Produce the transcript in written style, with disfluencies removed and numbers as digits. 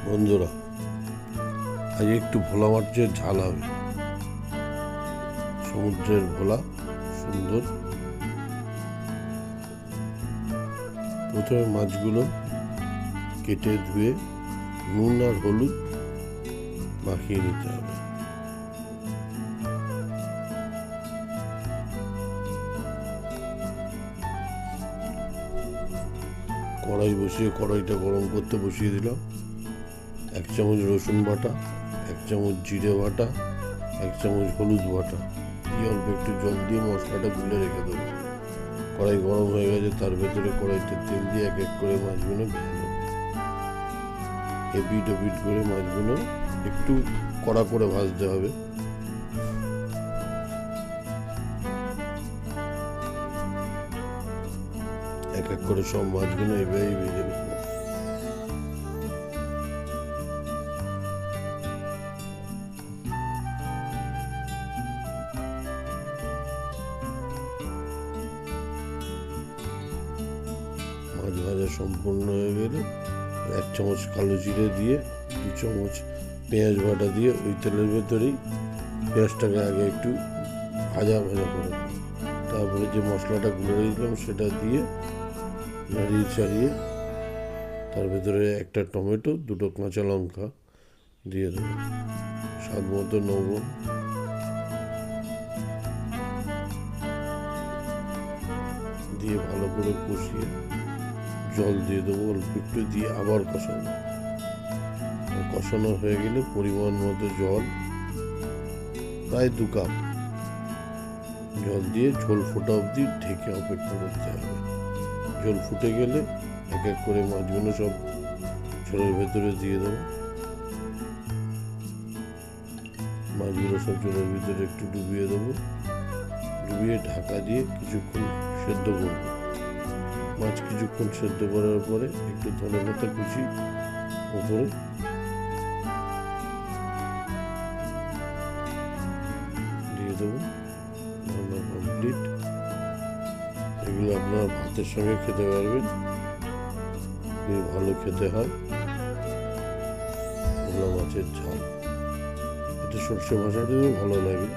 বন্ধুরা, আজ একটু ভোলা মাছের ঝাল হবে। সমুদ্রের ভোলা, সুন্দর। প্রথমে মাছগুলো কেটে ধুয়ে নুন আর হলুদ মাখিয়ে নিতে হবে। কড়াই বসিয়ে কড়াইটা গরম করতে বসিয়ে দিলাম। 1 চামচ রসুন বাটা, 1 চামচ জিরে বাটা, 1 চামচ হলুদ বাটা দিয়ে অল্প একটু জল দিয়ে মশলাটা গুলে রেখে দেবো। কড়াই গরম হয়ে গেছে, তার ভেতরে কড়াইতে তেল দিয়ে এক এক করে মাছগুলো ভেজে নেব। এপিট ওপিট করে মাছগুলো একটু কড়া করে ভাজতে হবে। এক এক করে সব মাছগুলো এভাবেই ভেজে নেব। মাছ ভাজা সম্পূর্ণ হয়ে গেলে 1 চামচ কালো জিরে দিয়ে 2 চামচ পেঁয়াজ বাটা দিয়ে ওই তেলের ভেতরেই পেঁয়াজটাকে আগে একটু ভাজা ভাজা করে, তারপরে যে মশলাটা গুলে রেখেছিলাম সেটা দিয়ে নাড়িয়ে চাড়িয়ে তার ভেতরে একটা টমেটো, 2টো কাঁচা লঙ্কা দিয়ে দেবো, স্বাদ মতো লবণ দিয়ে ভালো করে কষিয়ে জল দিয়ে দেবো অল্প একটু, দিয়ে আবার কষানো। কষানো হয়ে গেলে পরিমাণ মতো জল, প্রায় 2 কাপ জল দিয়ে ঝোল ফোটা অবধি ঢেকে অপেক্ষা করতে হবে। জল ফুটে গেলে এক এক করে মাছগুলো সব ঝোলের ভেতরে দিয়ে দেবো। মাছগুলো সব জলের ভিতরে একটু ডুবিয়ে দেবো, ডুবিয়ে ঢাকা দিয়ে কিছুক্ষণ সেদ্ধ করবো। মাছ কিছুক্ষণ সেদ্ধ করার পরে একটু ধনেপাতা কুচি উপরে দিয়ে দেবো। রান্না কমপ্লিট। এগুলো আপনারা ভাতের সঙ্গে খেতে পারবেন, খুবই ভালো খেতে হয়। ভোলা মাছের ঝাল, এটা সর্ষে ভাজাটাও ভালো লাগে।